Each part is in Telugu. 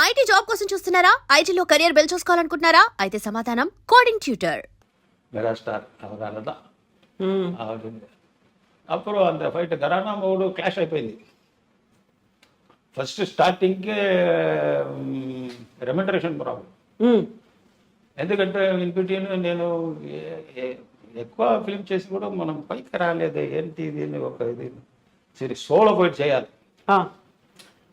ఐటీ జాబ్ కోసం చూస్తున్నారా? ఐటీలో కెరియర్ బిల్డ్ చూసుకోవాలనుకుంటున్నారా? అయితే సమాధానం కోడింగ్ ట్యూటర్. మెగాస్టార్ అవరాలదా అప్పుడు అంత ఫైట్ గరానా మూడు క్లాష్ అయిపోయింది. ఫస్ట్ స్టార్టింగ్కే రెమ్యునరేషన్ ప్రాబ్లం. ఎందుకంటే ఇన్పిటీన్ నేను ఎక్కువ ఫిల్మ్ చేసి కూడా మనం పైకి రాలేదు. ఏంటి ఇది ఒక ఇది సరే సోలో ఫైట్ చేయాలి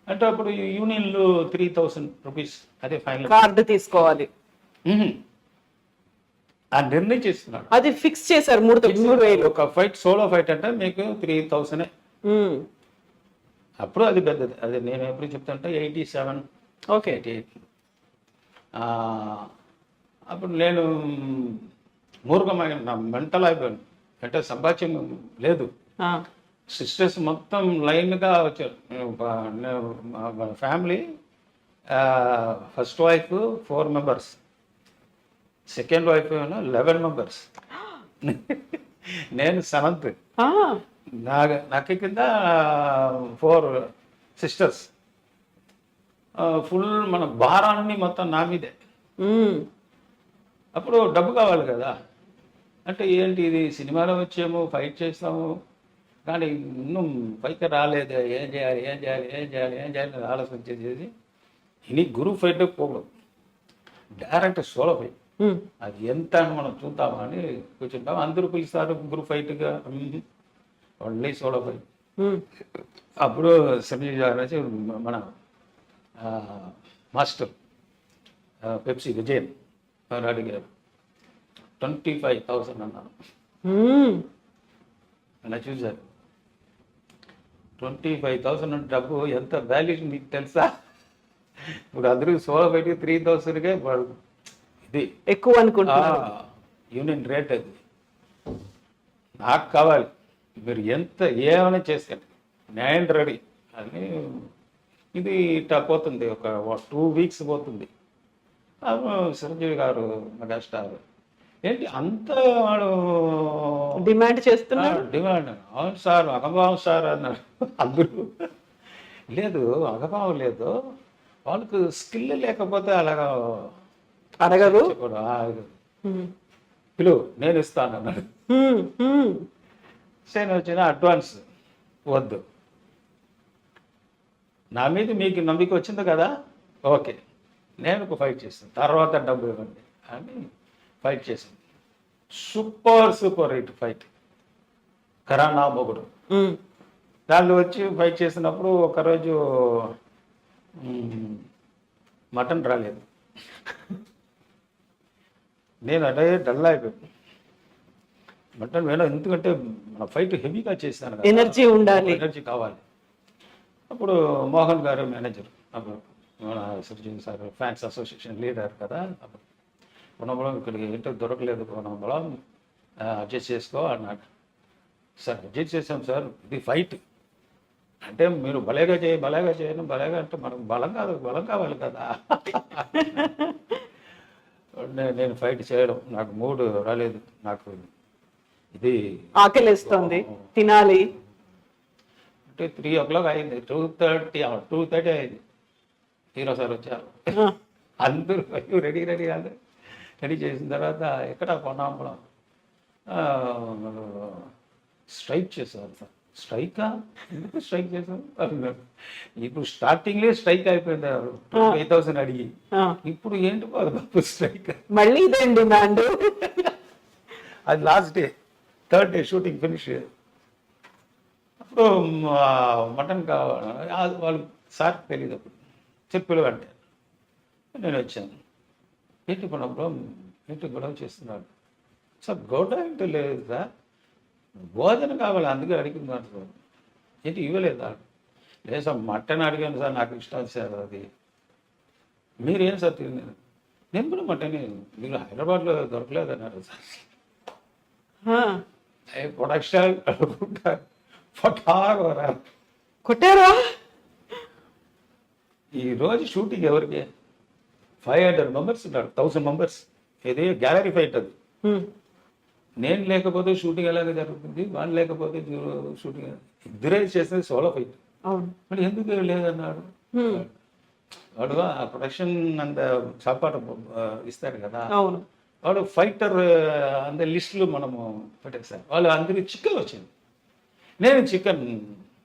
అంటే అప్పుడు యూనియన్లు 3000 రూపీస్ అదే ఫైనల్ కార్డు తీసుకోవాలి. ఆ నిర్ణయం చేస్తున్నాడు. అది ఫిక్స్ చేశారు 3,000. ఒక ఫైట్ సోలో ఫైట్ అంటే మీకు 3000. అప్పుడు అది పెద్దది. అది నేను ఎప్పుడు చెప్తాంటే 87 ఓకే 88. అప్పుడు నేను మూర్ఖమైన మెంటల్ అయిపోయాను. అంటే సంపాద్యం లేదు. సిస్టర్స్ మొత్తం లైన్గా వచ్చారు. Family first wife 4 members, second wife 11 members, నేను 7th. నాకు కింద 4 సిస్టర్స్. ఫుల్ మన భారాన్ని మొత్తం నా మీదే. అప్పుడు డబ్బు కావాలి కదా. అంటే ఏంటి ఇది సినిమాలో వచ్చాము ఫైట్ చేస్తాము కానీ ಇನ್ನೂ పైకి రాలేదు. ఏం చేయాలి అని ఆలోచన చేసేది. ఇని గురు ఫైట్ పోవడం డైరెక్ట్ సోలో ఫైట్. అది ఎంత అని మనం చూద్దామని కూర్చుంటాం. అందరూ పిలుస్తారు గురు ఫైట్గా, ఓన్లీ సోలో ఫైట్. అప్పుడు సంజయ్ గారు మన మాస్టర్ పెప్సీ విజయన్ అడిగారు 25,000 అన్నాను. అలా చూశారు 25,000 డబ్బు ఎంత వాల్యూ మీకు తెలుసా? ఇప్పుడు అందరూ సోలో బయటికి 3,000కే ఇది ఎక్కువ అనుకుంటున్నారు. యూనియన్ రేట్ అది. నాకు కావాలి, మీరు ఎంత ఏమైనా చేస్తారు, నేను రెడీ అని. ఇది ఇట్లా పోతుంది. ఒక 2 వీక్స్ పోతుంది. చిరంజీవి గారు మెగాస్టార్ ఏంటి అంత వాడు డిమాండ్ చేస్తున్నాడు. డిమాండ్ అవును సార్, అగభావం సార్ అన్నాడు. అందరూ లేదు అగభావం లేదు, వాళ్ళకు స్కిల్ లేకపోతే అలాగా అడగదు. పిలువు నేను ఇస్తాను అన్నాడు. సరే వచ్చిన అడ్వాన్స్ వద్దు, నా మీద మీకు నమ్మిక వచ్చింది కదా, ఓకే నేను ఫైట్ చేస్తాను, తర్వాత డబ్బు ఇవ్వండి అని ఫైట్ చేసింది. Super hit fight. కరానా మొగుడు దాళ్ళు వచ్చి ఫైట్ చేసినప్పుడు ఒకరోజు మటన్ రాలేదు. నేను అదే డల్ అయిపోయాను. మటన్ వేణం ఎందుకంటే మన ఫైట్ హెవీగా చేశాను కదా, ఎనర్జీ ఉండాలి, ఎనర్జీ కావాలి. అప్పుడు మోహన్ గారు మేనేజర్, అప్పుడు మన సుర్జీన్ సార్ ఫ్యాన్స్ అసోసియేషన్ లీడర్ కదా. అప్పుడు పొన్నబలం ఇక్కడికి ఏంటో దొరకలేదు, పొన్నబలం అడ్జస్ట్ చేసుకో అన్నాడు. సార్ అడ్జస్ట్ చేసాం సార్, ఇది ఫైట్ అంటే మీరు భలేగా చేయను భలేగా అంటే మనకు బలం కావాలి కదా. నేను ఫైట్ చేయడం నాకు మూడు రాలేదు. నాకు ఇది ఆకలిస్తుంది, తినాలి అంటే 3 o'clock అయింది. 2:30 అయింది. హీరో సార్ వచ్చారు. అందరూ రెడీ రెడీ చేసిన తర్వాత ఎక్కడ పొన్నాంబలం స్ట్రైక్ చేశారు సార్. స్ట్రైకా ఎందుకు స్ట్రైక్ చేశారు అన్నారు. ఇప్పుడు స్టార్టింగ్లే స్ట్రైక్ అయిపోయింది 5,000 అడిగి, ఇప్పుడు ఏంటి బాబు స్ట్రైక్ మళ్ళీ ఇదేంటి డిమాండ్. అది last day, 3rd day shooting finish. అప్పుడు మటన్ కావాలి వాళ్ళు సార్ తెలియదు. అప్పుడు చెప్పులు అంటే నేను వచ్చాను. ఏంటి పొన్నప్పుడు ఏంటి గొడవ చేస్తున్నాడు సార్? గొడవ ఏంటో లేదు సార్, భోజనం కావాలి అందుకే అడిగినాడు సార్. ఏంటి ఇవ్వలేదా? లేదు సార్ మటన్ అడిగాను సార్, నాకు ఇష్టం సార్ అది. మీరేం సార్ తిన్నారు? నేను కూడా మటన్, మీరు హైదరాబాద్లో దొరకలేదు అన్నారు సార్. ప్రొడక్షన్ కొట్టారా? ఈరోజు షూటింగ్ ఎవరికి 500 మెంబర్స్ ఉన్నారు, 1000 మెంబర్స్. ఇది గ్యాలరీ ఫైట్ అది. నేను లేకపోతే షూటింగ్ ఎలాగ జరుగుతుంది, వాళ్ళు లేకపోతే షూటింగ్. ఇద్దరే చేసేది సోలో ఫైట్. అవును, మరి ఎందుకు లేదన్నాడు. వాడు ఆ ప్రొడక్షన్ అంత సాపాటు ఇస్తారు కదా, అవును. వాడు ఫైటర్ అంత లిస్టులు మనము పెట్టేస్తారు. వాళ్ళు అందరికి చికెన్ వచ్చింది, నేను చికెన్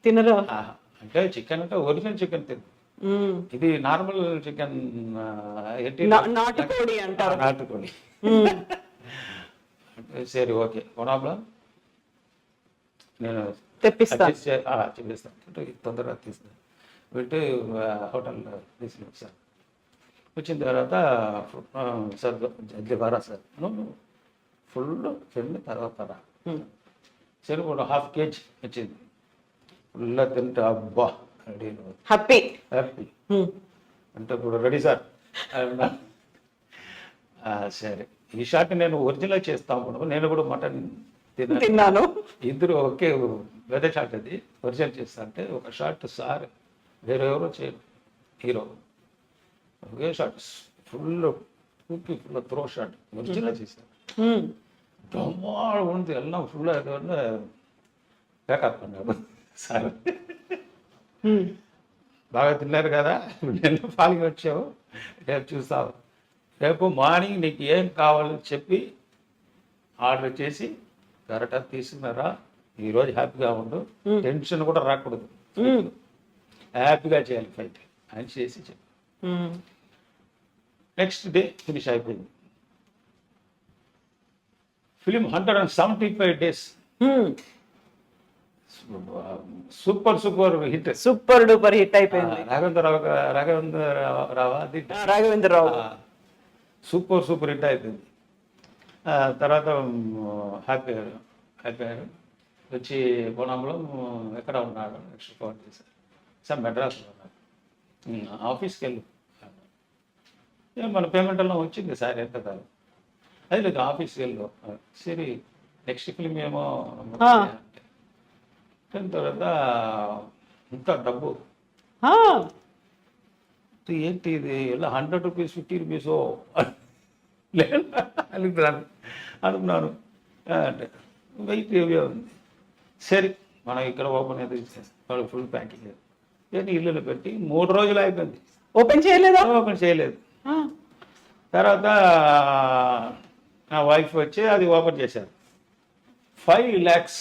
తినరా? అంటే చికెన్ అంటే ఒరిజినల్ చికెన్ తిను, మ్మ్. ఇది నార్మల్ చికెన్ ఏంటి నాటుకోడి అంటారు. నాటుకోడి. మ్మ్. సరే ఓకే కొనాబ్లా, నేను తెప్పిస్తా. చూపిస్తాను అంటే తొందరగా తీసుకుని పెట్టి హోటల్లో తీసుకొచ్చాను. వచ్చిన తర్వాత సార్ జల్దీ బారా సార్ ఫుల్ తిన్న తర్వాత రా మ్మ్. సరే కూడా హాఫ్ కేజీ వచ్చింది, ఫుల్గా తింటే అబ్బా రెడీ హ్యాపీ. హ్యాపీ మ్మ్. అంటే ఇప్పుడు రెడీ సార్ అన్నా. సరే ఈ షాట్ నేను ఒరిజినల్ చేస్తాను, నేను కూడా మటన్ తిన్నాను. ఇద్దరు ఒకే వెద షాట్, అది ఒరిజినల్ చేస్తా అంటే ఒక షాట్ సార్ వేరే ఎవరో చేయరు, హీరో ఒకే షాట్ ఫుల్ పూర్తి ఫుల్ త్రో షాట్ ఒరిజినల్ చేశారు. మ్మ్. டமால் வந்து எல்லாம் ஃபுல்லாக இது வந்து பேக்கப் பண்ணாరు సార్. మ్మ్. బాగా తిన్నారు కదా, నేను పాలికి వచ్చావు, రేపు చూస్తావు, రేపు మార్నింగ్ నీకు ఏం కావాలని చెప్పి ఆర్డర్ చేసి కరెక్ట్గా తీసుకున్నారా, ఈరోజు హ్యాపీగా ఉండు, టెన్షన్ కూడా రాకూడదు, హ్యాపీగా చేయాలి ఫైట్ అని చేసి చెప్పి మ్మ్. నెక్స్ట్ డే ఫినిష్ అయిపోయింది. ఫిలిం 175 days, మ్మ్. Super hit. Super duper hit అయిపోయింది. రాఘవేంద్రరావు అది రాఘవేంద్రరావు సూపర్ హిట్ అయిపోయింది. తర్వాత హ్యాపీ అయ్యారు. వచ్చి కోణంలో ఎక్కడ ఉన్నాడు, నెక్స్ట్ ఫోన్ చేశారు, సార్ మెడ్రాస్లో ఉన్నాడు, ఆఫీస్కి వెళ్ళు, మన పేమెంట్ ఎல்லாம் వచ్చింది సార్, ఎంత కాదు, అది లేదు ఆఫీస్కి వెళ్ళు, సరే నెక్స్ట్ ఫిలిం ఏమో తర్వాత ఇంకా డబ్బు ఏంటి ఇది ఇలా 100 rupees 50 rupees లేదు అనుకున్నాను. అంటే వెయిట్ ఏవే ఉంది, సరే మనం ఇక్కడ ఓపెన్ అయితే వాళ్ళు ఫుల్ ప్యాకింగ్ ఏంటి ఇల్లులో పెట్టి 3 రోజులు అయిపోయింది, ఓపెన్ చేయలేదా? ఓపెన్ చేయలేదు. తర్వాత నా వైఫ్ వచ్చి అది ఓపెన్ చేశారు, 5 lakhs.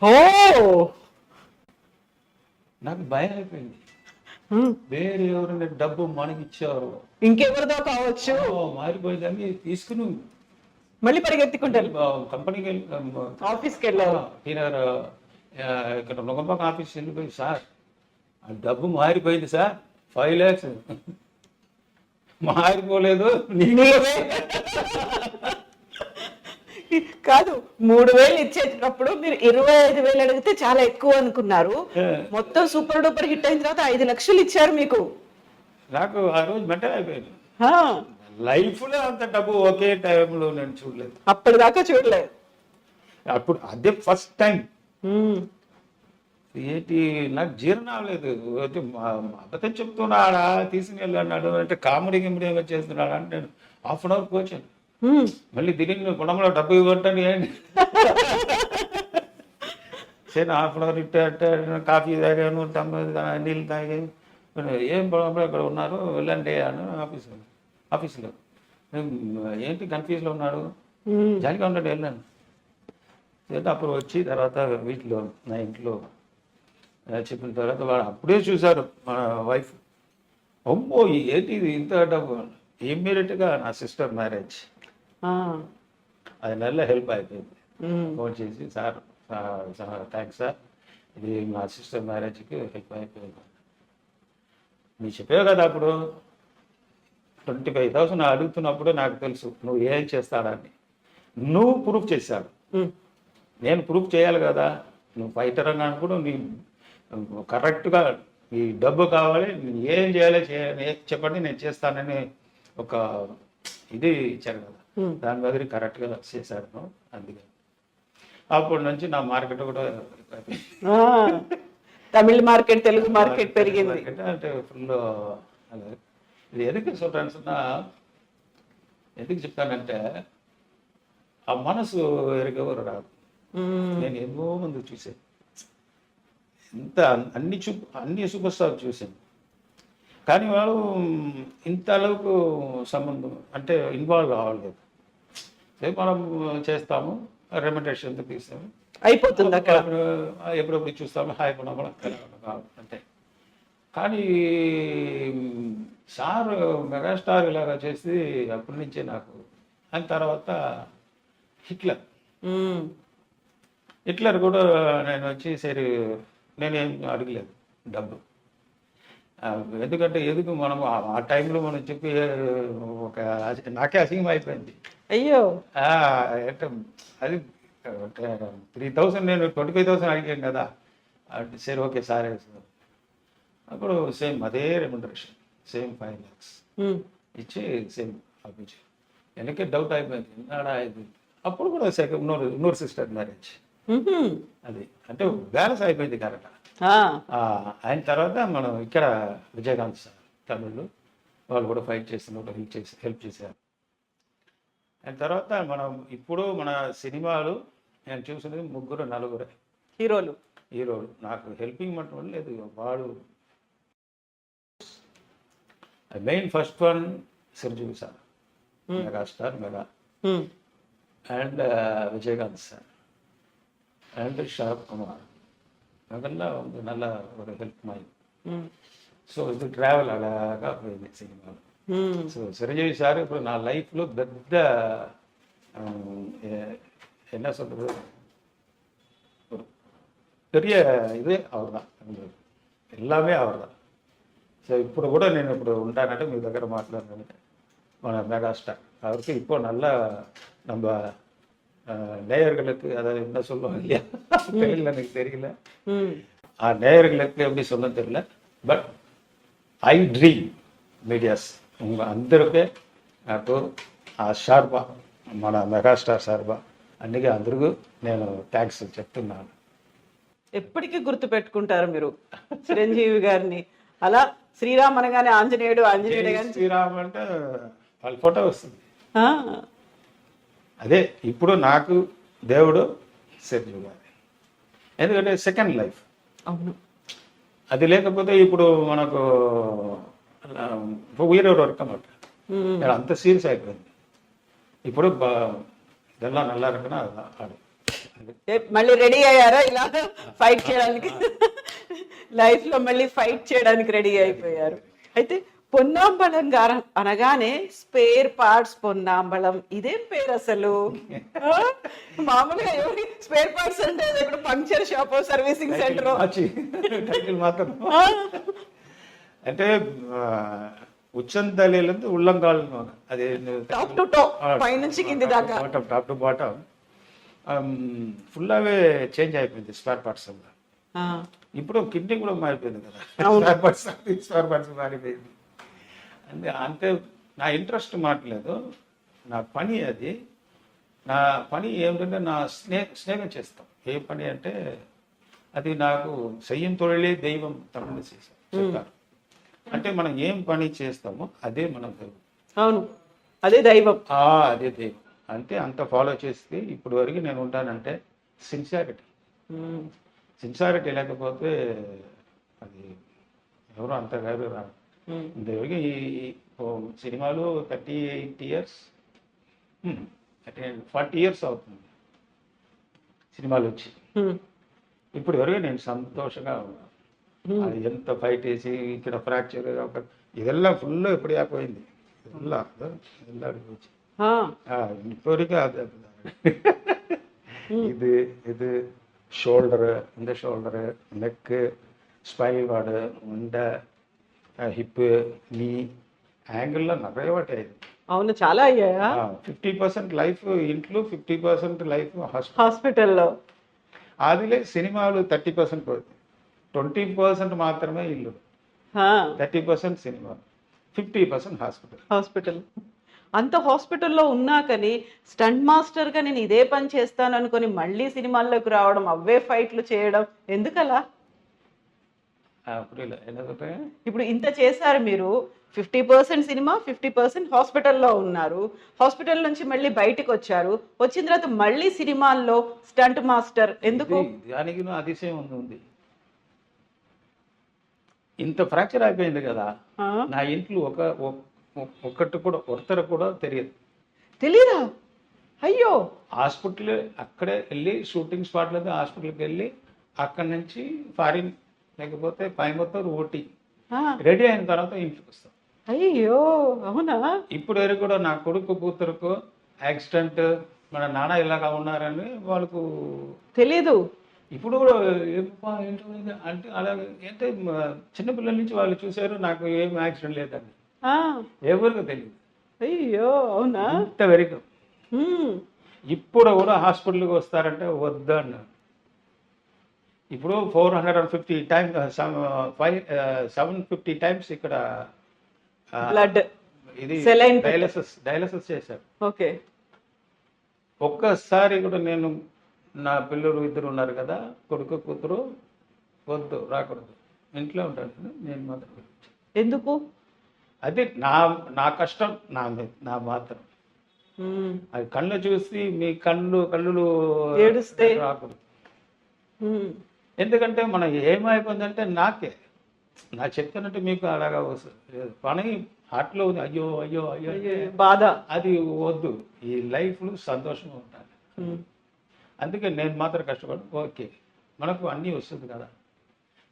ఓ నాకు భయం అయిపోయింది, వేరే ఎవరైనా డబ్బు మనకి ఇచ్చారు, ఇంకెవరిదో కావచ్చు, మారిపోయిందని తీసుకుని మళ్ళీ పరిగెత్తుకుంటారు కంపెనీకి వెళ్ళి ఆఫీస్కి వెళ్ళారు. టీనగర్ ఇక్కడ నొగంపాక ఆఫీస్ వెళ్ళిపోయి, సార్ ఆ డబ్బు మారిపోయింది సార్, 5 lakhs మారిపోలేదు, కాదు 3,000 ఇచ్చేటప్పుడు మీరు 25,000 అడిగితే చాలా ఎక్కువ అనుకున్నారు, మొత్తం సూపర్ డూపర్ హిట్ అయిన తర్వాత 5 లక్షలు ఇచ్చారు మీకు. నాకు ఆ రోజు మెంటల్ అయిపోయింది, లైఫ్లో అంత డబ్బు ఒకే టైంలో నేను చూడలేదు, అప్పటిదాకా చూడలేదు. అప్పుడు అదే ఫస్ట్ టైం. ఏంటి నాకు జీర్ణం అవ్వలేదు, అబద్ధం చెప్తున్నాడా తీసుకుని వెళ్ళన్నాడు అంటే కామెడీ గిమిడీ చేస్తున్నాడా అంటే నేను హాఫ్ అన్ అవర్ వచ్చాను, మళ్ళీ తిరిగి గుణంలో డబ్బు ఇవ్వటని ఏంటి సరే హాఫ్ అన్ అవర్ ఇట్టే కాఫీ తాగాను, నీళ్ళు తాగాను, ఏం పొలంలో ఇక్కడ ఉన్నారు వెళ్ళండి అని ఆఫీస్లో ఏంటి కన్ఫ్యూజ్లో ఉన్నాడు, జాలిగా ఉన్నాడు, వెళ్ళాను. అప్పుడు వచ్చి తర్వాత వీటిలో నా ఇంట్లో చెప్పిన తర్వాత వాడు అప్పుడే చూశారు మన వైఫ్, అమ్మో ఏంటి ఇది ఇంత డబ్బు, ఇమ్మీడియట్గా నా సిస్టర్ మ్యారేజ్, అది నెల హెల్ప్ అయిపోయింది, ఫోన్ చేసి సార్ థ్యాంక్స్ సార్, ఇది మా సిస్టర్ మ్యారేజ్కి హెల్ప్ అయిపోయింది, మీరు చెప్పావు కదా అప్పుడు 25,000 అడుగుతున్నప్పుడు నాకు తెలుసు నువ్వు ఏం చేస్తాడని, నువ్వు ప్రూఫ్ చేశాడు, నేను ప్రూఫ్ చేయాలి కదా, నువ్వు ఫైటర్ అని కూడా నీ కరెక్ట్గా ఈ డబ్బు కావాలి, నేను ఏం చేయాలి చెప్పండి నేను చేస్తానని ఒక ఇది ఇచ్చారు కదా, దాని దగ్గర కరెక్ట్గా చేశాను, అందుకే అప్పటి నుంచి నా మార్కెట్ కూడా తమిళ మార్కెట్ తెలుగు మార్కెట్ పెరిగింది అంటే ఫుల్. ఇది ఎందుకు சொல்றேன்னா ఎందుకు చెప్తానంటే ఆ మనసు ఎరగెవరు రాదు, నేను ఎన్నో మంది చూసాను, ఎంత అన్ని సూపర్ స్టార్ చూశాను, కానీ వాళ్ళు ఇంత அளவுకు సంబంధం అంటే ఇన్వాల్వ్ కావలేదు. మనం చేస్తాము, రెమ్యునరేషన్ తీస్తాము, అయిపోతుంది అక్కడ. ఎప్పుడెప్పుడు చూస్తాము, హాయ్ మనం అంటే. కానీ సార్ మెగాస్టార్ ఇలాగా చేసి అప్పటి నుంచే నాకు. దాని తర్వాత హిట్లర్ కూడా నేను వచ్చి సరే నేనేం అడగలేదు డబ్బు. ఎందుకంటే ఎందుకు మనం ఆ టైంలో మనం చెప్పి నాకే అసింగం అయిపోయింది. అయ్యో అంటే అది 3,000 నేను 25,000 అడిగాను కదా. సరే ఓకే సార్. అప్పుడు సేమ్ అదే రెమ్యునరేషన్, సేమ్ 5 lakhs ఇచ్చి సేమ్ ఆపించి. వెనకే డౌట్ అయిపోయింది ఎన్నాడా అయిపోయింది. అప్పుడు కూడా ఉన్నూరు సిస్టర్ మ్యారేజ్ అది అంటే బ్యాలెన్స్ అయిపోయింది కరెక్ట్. అయిన తర్వాత మనం ఇక్కడ విజయకాంత్ సార్ తమిళ్ వాళ్ళు కూడా ఫైట్ చేస్తున్నారు, హెల్ప్ చేశారు. అయిన తర్వాత మనం ఇప్పుడు మన సినిమాలు నేను చూసినది 3-4 హీరోలు నాకు హెల్పింగ్ మట్టం లేదు. వాడు main first one Chiranjeevi sir, megastar mega, and Vijayakanth sir and Sarath Kumar. அதெல்லாம் வந்து நல்ல ஒரு ஹெல்ப் மாதிரி. ஸோ இது ட்ராவல் அழகாக போயிடுது சினிமாவில். ஸோ చిరంజీవి சார் இப்போ நான் லைஃப்లో పెద్ద என்ன சொல்கிறது ஒரு பெரிய இது அவர் தான், எல்லாமே அவர் தான். సో ఇప్పుడు కూడా నేను ఇప్పుడు ఉంటానంటే మీ దగ్గర మాట్లాడినంటే మన మెగాస్టార్ அவருக்கு இப்போ நல்லா நம்ம நேயர்களுக்கு அதாவது என்ன சொல்லுவாங்க இல்லையா தெரியல, எனக்கு தெரியல நேயர்களுக்கு எப்படி சொல்ல தெரியல. బట్ ఐ డ్రీమ్ మీడియాస్ అందరికీ నాకు ఆ షార్బా మన మెగాస్టార్ షార్బా అందుకే అందరికీ నేను థ్యాంక్స్ చెప్తున్నాను. ఎప్పటికీ గుర్తు పెట్టుకుంటారు మీరు చిరంజీవి గారిని. అలా శ్రీరామ్ అనగానే ఆంజనేయుడు కానీ శ్రీరామ్ అంటే వాళ్ళ ఫోటో వస్తుంది. అదే ఇప్పుడు నాకు దేవుడు చిరంజీవి గారు, ఎందుకంటే సెకండ్ లైఫ్. అవును, అది లేకపోతే ఇప్పుడు మనకు ఉయిరే వర్క్ అన్నమాట అంత సీరియస్ అయిపోయింది. ఇప్పుడు ఇదెల్లా నల్లా రకన ఆడు మళ్ళీ రెడీ అయ్యారా ఇలా ఫైట్ చేయడానికి? లైఫ్ లో మళ్ళీ ఫైట్ చేయడానికి రెడీ అయిపోయారు. అయితే పొన్నాంబళం గారు అనగానే స్పేర్ పార్ట్స్ పొన్నాంబళం, ఇదేం పేరు అసలు? మామూలుగా ఎవరి స్పేర్ పార్ట్స్ అంటే ఇప్పుడు పంక్చర్ షాప్, సర్వీసింగ్ సెంటర్ మాత్రం. అంటే ఉచ్చంతలేందు ఉల్లంగాల్, అది టాప్ టు టాప్ పైనుంచి కింది దాకా టాప్ టు బాటమ్ ఫుల్లావే చేంజ్ అయిపోయింది స్పేర్ పార్ట్స్ అంతా. ఇప్పుడు కిడ్నీ కూడా మారిపోయింది కదా, స్పేర్ పార్ట్స్ మారిపోయింది. అంటే నా ఇంట్రెస్ట్ మాట్లేదు, నా పని అది. నా పని ఏమిటంటే నా స్నేహం చేస్తాం. ఏ పని అంటే అది నాకు చెయ్యం తొలిలే దైవం తమిళ చెప్తారు. అంటే మనం ఏం పని చేస్తామో అదే మన దైవం. అవును, అదే దైవం. అదే దైవం. అంటే అంత ఫాలో చేస్తే ఇప్పుడు వరకు నేను ఉంటానంటే సిన్సియారిటీ లేకపోతే అది ఎవరు అంత గారు రాదు. ఇంతవరకు ఈ సినిమాలు 38 years 40 years అవుతుంది సినిమాలు వచ్చి. ఇప్పుడు వరకు నేను సంతోషంగా ఉన్నాను. అది ఎంత ఫైట్ వేసి ఇక్కడ ఫ్రాక్చర్ ఇదెల్లా ఫుల్ ఎప్పుడు అయిపోయింది. ఇదెల్లా అడిగి இப்போதைக்கு அது இது ஷோல்டரு, இந்த ஷோல்டரு, நெக்கு, ஸ்பைனல் கார்டு, உண்டை, హిప్, నీ యాంగిల్లో நிறைய వాటి అయింది. అవును, చాలా అయ్యాయా? 50% లైఫ్ ఇంట్లో, 50% లైఫ్ హాస్పిటల్లో. అదిలే సినిమాలు 30% పోతుంది, 20% మాత్రమే ఇల్లు, 30% సినిమా, 50% హాస్పిటల్. అంత హాస్పిటల్లో ఉన్నా కానీ స్టంట్ మాస్టర్ గా నేను ఇదే పని చేస్తాను అనుకుని మళ్ళీ సినిమాల్లోకి రావడం, అవే ఫైట్లు చేయడం ఎందుకలా? ఇప్పుడు ఇంత చేశారు మీరు, 50% సినిమా, 50% హాస్పిటల్లో ఉన్నారు. హాస్పిటల్ నుంచి మళ్ళీ బయటకు వచ్చారు, వచ్చిన తర్వాత మళ్ళీ సినిమాల్లో స్టంట్ మాస్టర్ ఎందుకు? దానికి అతిశయం ఉంది. ఇంత ఫ్రాక్చర్ అయిపోయింది కదా, ఆ, నా ఇంట్లో ఒక్కటి కూడా ఒక్కరు కూడా తెలియదు. తెలీదా? అయ్యో. హాస్పిటల్ అక్కడే వెళ్ళి షూటింగ్ స్పాట్లో హాస్పిటల్కి వెళ్ళి అక్కడి నుంచి ఫారిన్ లేకపోతే కోయంబత్తూరు ఓటీ ఆ, రెడీ అయిన తర్వాత ఇంటికి వస్తాం. అయ్యో, అవునా? ఇప్పుడు వరకు కూడా నా కొడుకు కూతురుకు యాక్సిడెంట్, మన నాన్న ఇలాగా ఉన్నారని వాళ్ళకు తెలీదు. ఇప్పుడు కూడా ఏమ్మా ఏంటో ఇది అంటే అలాగే అంటే చిన్నపిల్లల నుంచి వాళ్ళు చూశారు నాకు ఏం యాక్సిడెంట్ లేదని, ఆ, ఎవరికి తెలియదు అయ్యో, అవునా? ఇంతవరకు. ఉమ్, ఇప్పుడు కూడా హాస్పిటల్కి వస్తారంటే వద్దు అన్నారు. ఇప్పుడు 450 టైమ్స్ 750 టైమ్స్ ఇక్కడ బ్లడ్ ఇది Saline డయాలసిస్ చేశారు. ఓకే. ఒక్కసారి కూడా నేను నా పిల్లలు ఇద్దరు ఉన్నారు కదా, కొడుకు కూతురు, వద్దు రాకూడదు ఇంట్లో ఉంటాను నేను మాత్రం. ఎందుకు? అది నా నా కష్టం నా మాత్రం. ఉమ్, అది కళ్ళు చూసి మీ కళ్ళు ఏడుస్తే? రాకూడదు. ఉమ్, ఎందుకంటే మనం ఏమైపోయిందంటే నాకే నా చెప్తున్నట్టు మీకు అలాగా వస్తుంది పని హార్ట్లో ఉంది, అయ్యో అయ్యో అయ్యో అయ్యో, బాధ. అది వద్దు. ఈ లైఫ్లో సంతోషంగా ఉండాలి. ఉమ్, అందుకే నేను మాత్రం కష్టపడి ఓకే మనకు అన్నీ వస్తుంది కదా,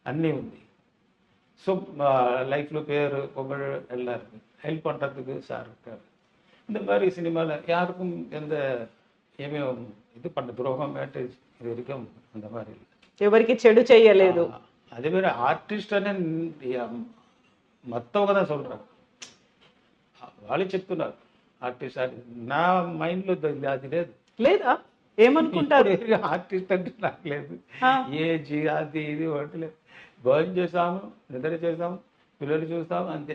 అన్నీ ఉంది. ஸோ லைஃப்பில் பேர் புகழ் எல்லாருக்கும் ஹெல்ப் பண்ணுறதுக்கு சார் இருக்கார். இந்த மாதிரி சினிமாவில் யாருக்கும் எந்த இது பண்ண துரோகம் வேட்டு இது வரைக்கும் அந்த மாதிரி இல்லை. ఎవరికి చెడు చెయ్యలేదు. அதே மாதிரி ఆర్టిస్ట్ అనే మొత్తం కదా சொல்கிறாங்க, వాళ్ళు చెప్తున్నారు ఆర్టిస్ట్ అని. నా మైండ్లో అది లేదు. లేదా? ఏమనుకుంటారు? ఆర్టిస్ట్ అంటే నాకు లేదు. ఆ. ఏజ్ అది ఇది ఒకటి లేదు. భోజనం చేసాము, నిద్ర చేసాము, పిల్లలు చూస్తాము, అంతే.